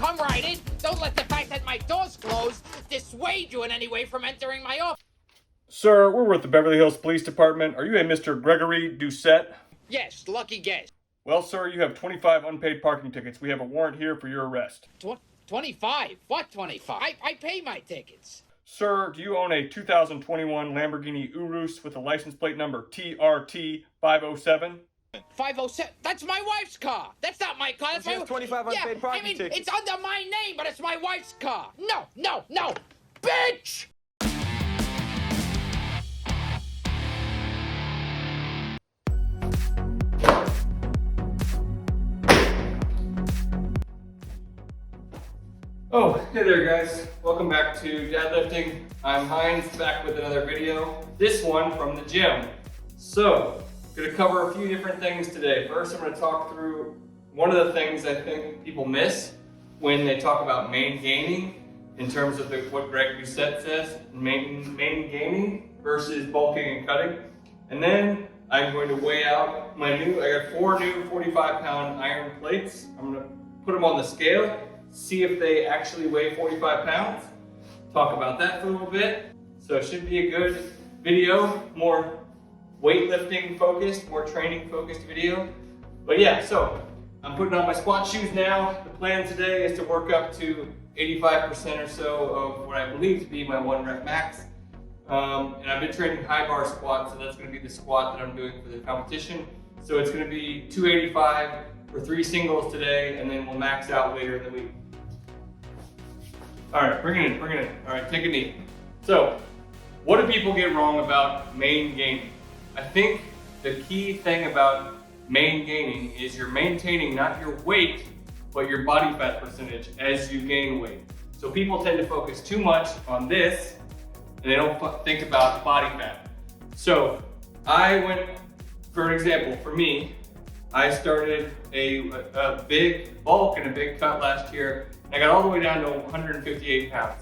come right in. Don't let the fact that my door's closed dissuade you in any way from entering my office. Sir, we're with the Beverly Hills Police Department. Are you a Mr. Gregory Doucette? Yes, lucky guess. Well, sir, you have 25 unpaid parking tickets. We have a warrant here for your arrest. 25? What 25? I pay my tickets. Sir, do you own a 2021 Lamborghini Urus with a license plate number TRT 507? 507? That's my wife's car. That's not my car. That's She has 25 unpaid parking tickets. It's under my name, but it's my wife's car. No, bitch! Oh, hey there guys. Welcome back to DadLifting. I'm Heinz, back with another video. This one from the gym. So, gonna cover a few different things today. First, I'm gonna talk through one of the things I think people miss when they talk about main gaining in terms of what Greg Doucette says, main gaining versus bulking and cutting. And then I'm going to weigh out I got 4 new 45-pound iron plates. I'm gonna put them on the scale, see if they actually weigh 45 pounds, talk about that for a little bit. So it should be a good video, more weightlifting focused, more training focused video. But yeah, so I'm putting on my squat shoes now. The plan today is to work up to 85% or so of what I believe to be my 1 rep max. And I've been training high bar squat, so that's gonna be the squat that I'm doing for the competition. So it's gonna be 285 for 3 singles today, and then we'll max out later in the week. All right, bring it in. All right, take a knee. So, what do people get wrong about main gaining? I think the key thing about main gaining is you're maintaining not your weight, but your body fat percentage as you gain weight. So people tend to focus too much on this, and they don't think about body fat. So I went, for an example, for me, I started a big bulk and a big cut last year. I got all the way down to 158 pounds.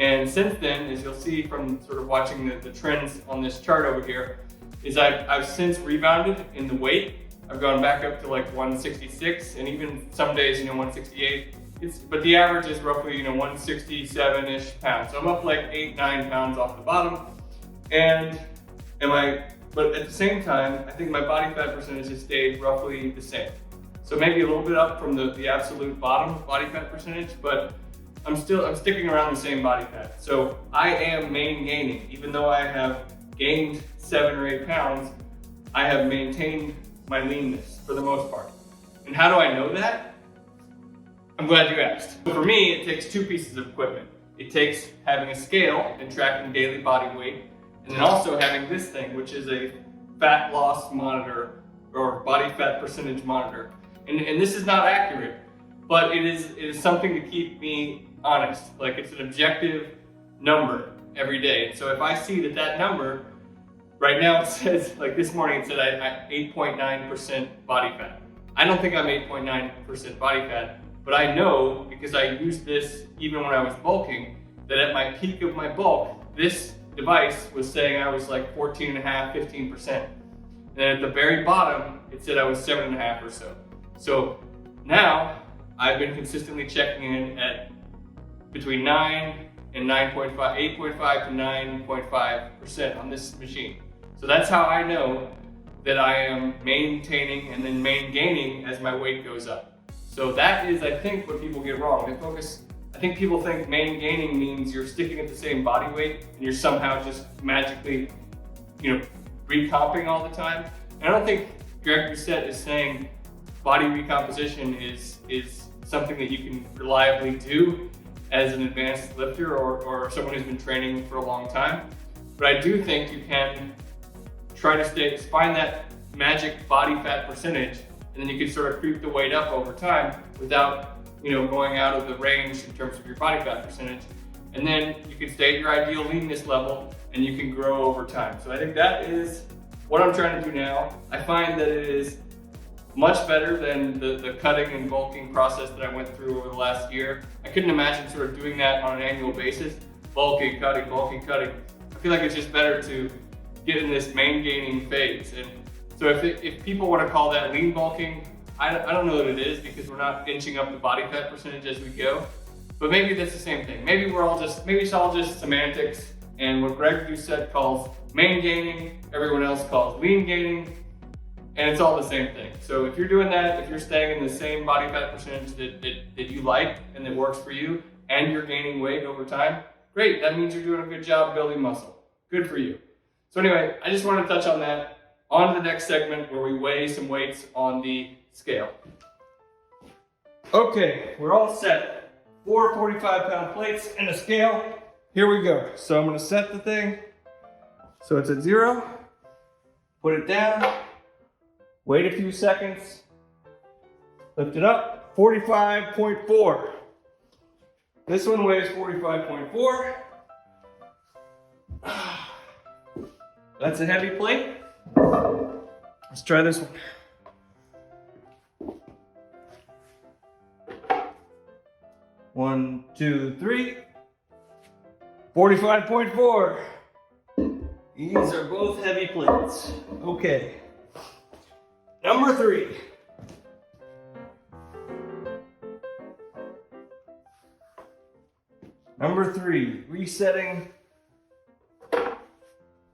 And since then, as you'll see from sort of watching the trends on this chart over here, is I've since rebounded in the weight. I've gone back up to like 166, and even some days, 168. But the average is roughly, 167-ish pounds. So I'm up like 8, 9 pounds off the bottom. But at the same time, I think my body fat percentage has stayed roughly the same. So maybe a little bit up from the absolute bottom body fat percentage, but I'm sticking around the same body fat. So I am main gaining. Even though I have gained 7 or 8 pounds, I have maintained my leanness for the most part. And how do I know that? I'm glad you asked. So for me, it takes 2 pieces of equipment. It takes having a scale and tracking daily body weight, and then also having this thing, which is a fat loss monitor or body fat percentage monitor. And this is not accurate, but it is something to keep me honest. Like, it's an objective number every day. And so if I see that number, right now it says, like this morning it said I 8.9% body fat. I don't think I'm 8.9% body fat, but I know, because I used this even when I was bulking, that at my peak of my bulk, this device was saying I was like 14.5, 15%. And at the very bottom, it said I was 7.5 or so. So now I've been consistently checking in at between 9 and 9.5, 8.5 to 9.5% on this machine. So that's how I know that I am maintaining and then main gaining as my weight goes up. So that is, I think, what people get wrong. I think people think main gaining means you're sticking at the same body weight and you're somehow just magically, recomping all the time. And I don't think Greg Doucette is saying body recomposition is something that you can reliably do as an advanced lifter or someone who's been training for a long time. But I do think you can try to find that magic body fat percentage, and then you can sort of creep the weight up over time without going out of the range in terms of your body fat percentage. And then you can stay at your ideal leanness level and you can grow over time. So I think that is what I'm trying to do now. I find that it is much better than the cutting and bulking process that I went through over the last year. I couldn't imagine sort of doing that on an annual basis. Bulking, cutting. I feel like it's just better to get in this main gaining phase. And so if people want to call that lean bulking, I don't know that it is because we're not inching up the body fat percentage as we go. But maybe that's the same thing. Maybe it's all just semantics, and what Greg Doucette calls main gaining, everyone else calls lean gaining, and it's all the same thing. So if you're doing that, if you're staying in the same body fat percentage that you like and that works for you, and you're gaining weight over time, great. That means you're doing a good job building muscle. Good for you. So anyway, I just want to touch on that. On to the next segment where we weigh some weights on the scale. Okay, we're all set. 4 45-pound plates and a scale. Here we go. So I'm gonna set the thing so it's at 0. Put it down. Wait a few seconds. Lift it up. 45.4. This one weighs 45.4. That's a heavy plate. Let's try this one. 1, 2, 3. 45.4. These are both heavy plates. Okay. Number 3. Number 3, resetting.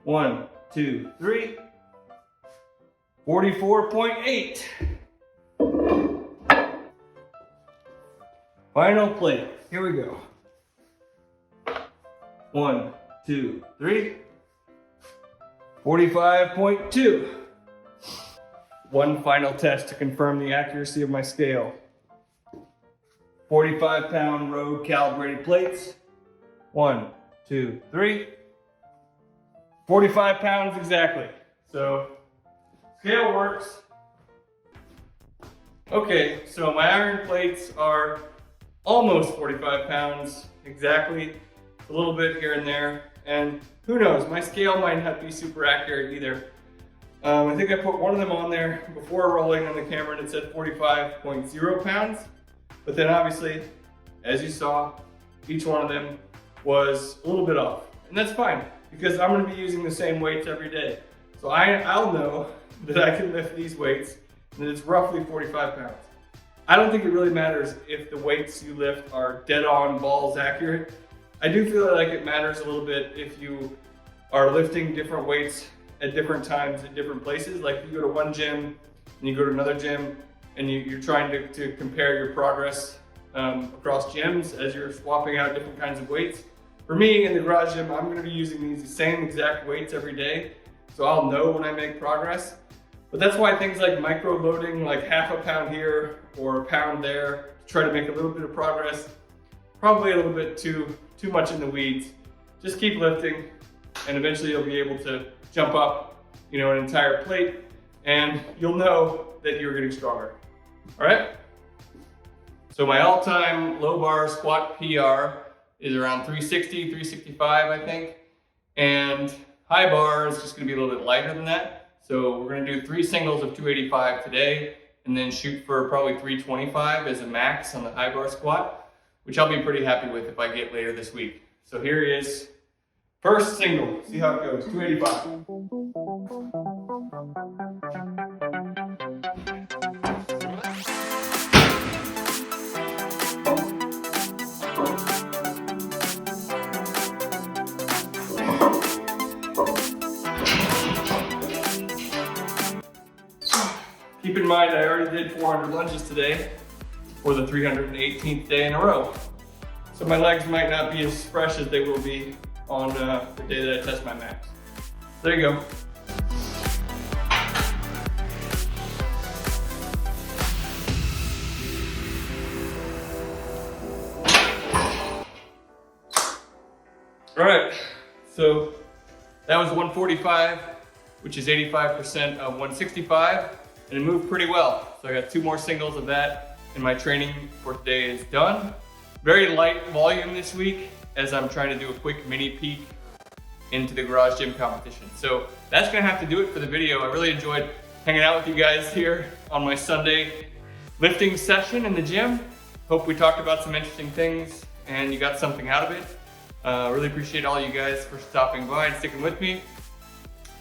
1, 2, 3. 44.8. Final plate. Here we go. 1, 2, 3. 45.2. One final test to confirm the accuracy of my scale. 45-pound road calibrated plates. 1, 2, 3. 45 pounds exactly. So scale works. Okay, so my iron plates are almost 45 pounds exactly. A little bit here and there. And who knows, my scale might not be super accurate either. I think I put one of them on there before rolling on the camera and it said 45.0 pounds. But then obviously, as you saw, each one of them was a little bit off. And that's fine, because I'm gonna be using the same weights every day. So I'll know that I can lift these weights and that it's roughly 45 pounds. I don't think it really matters if the weights you lift are dead on, balls accurate. I do feel like it matters a little bit if you are lifting different weights at different times at different places. Like if you go to one gym and you go to another gym and you're trying to compare your progress across gyms as you're swapping out different kinds of weights. For me, in the garage gym, I'm gonna be using these same exact weights every day, so I'll know when I make progress. But that's why things like micro loading, like half a pound here or a pound there, to try to make a little bit of progress, probably a little bit too much in the weeds. Just keep lifting, and eventually you'll be able to jump up, an entire plate, and you'll know that you're getting stronger. All right? So my all-time low bar squat PR is around 360, 365, I think. And high bar is just gonna be a little bit lighter than that. So we're gonna do 3 singles of 285 today, and then shoot for probably 325 as a max on the high bar squat, which I'll be pretty happy with if I get later this week. So here is first single. See how it goes, 285. Keep in mind, I already did 400 lunges today for the 318th day in a row. So my legs might not be as fresh as they will be on the day that I test my max. There you go. All right, so that was 145, which is 85% of 165. And it moved pretty well. So I got 2 more singles of that, and my training for today is done. Very light volume this week, as I'm trying to do a quick mini peek into the garage gym competition. So that's gonna have to do it for the video. I really enjoyed hanging out with you guys here on my Sunday lifting session in the gym. Hope we talked about some interesting things and you got something out of it. Really appreciate all you guys for stopping by and sticking with me.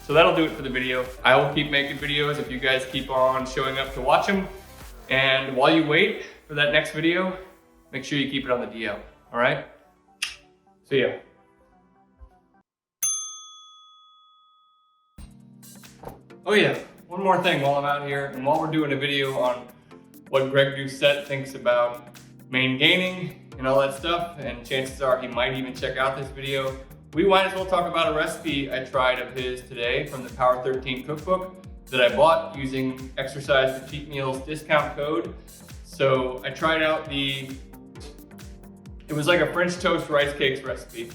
So that'll do it for the video. I will keep making videos if you guys keep on showing up to watch them. And while you wait for that next video, make sure you keep it on the DL, all right? See ya. Oh yeah, one more thing while I'm out here, and while we're doing a video on what Greg Doucette thinks about MainGaining and all that stuff, and chances are he might even check out this video, we might as well talk about a recipe I tried of his today from the Power 13 cookbook that I bought using Exercise for Cheat Meals discount code. So I tried out it was like a French toast rice cakes recipe,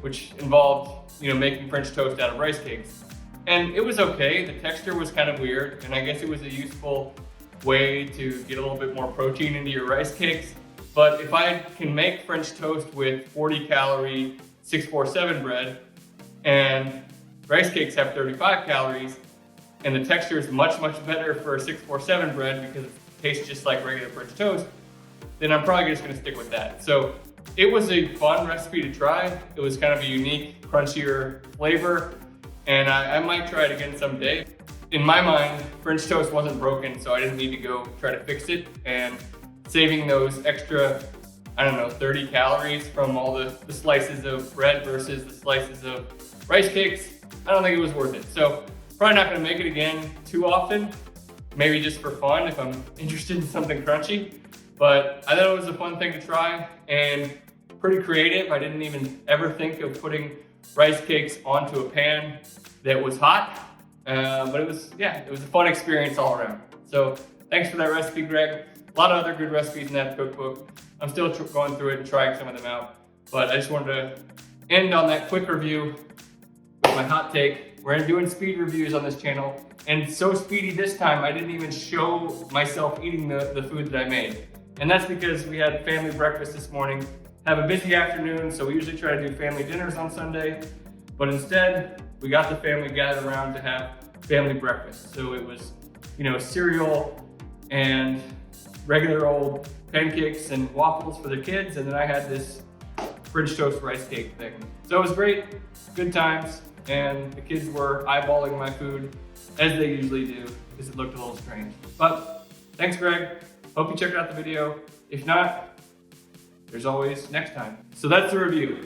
which involved, making French toast out of rice cakes. And it was okay. The texture was kind of weird, and I guess it was a useful way to get a little bit more protein into your rice cakes. But if I can make French toast with 40 calorie 647 bread, and rice cakes have 35 calories, and the texture is much, much better for 647 bread because it tastes just like regular French toast, then I'm probably just gonna stick with that. So it was a fun recipe to try. It was kind of a unique, crunchier flavor, and I might try it again someday. In my mind, French toast wasn't broken, so I didn't need to go try to fix it, and saving those extra, 30 calories from all the slices of bread versus the slices of rice cakes, I don't think it was worth it. So probably not gonna make it again too often, maybe just for fun if I'm interested in something crunchy. But I thought it was a fun thing to try and pretty creative. I didn't even ever think of putting rice cakes onto a pan that was hot, but it was a fun experience all around. So thanks for that recipe, Greg. A lot of other good recipes in that cookbook. I'm still going through it and trying some of them out, but I just wanted to end on that quick review with my hot take. We're doing speed reviews on this channel, and so speedy this time, I didn't even show myself eating the food that I made. And that's because we had family breakfast this morning, have a busy afternoon, so we usually try to do family dinners on Sunday, but instead, we got the family gathered around to have family breakfast. So it was, cereal and regular old pancakes and waffles for the kids, and then I had this French toast rice cake thing. So it was great, good times, and the kids were eyeballing my food as they usually do because it looked a little strange. But thanks, Greg. Hope you checked out the video. If not, there's always next time. So that's the review.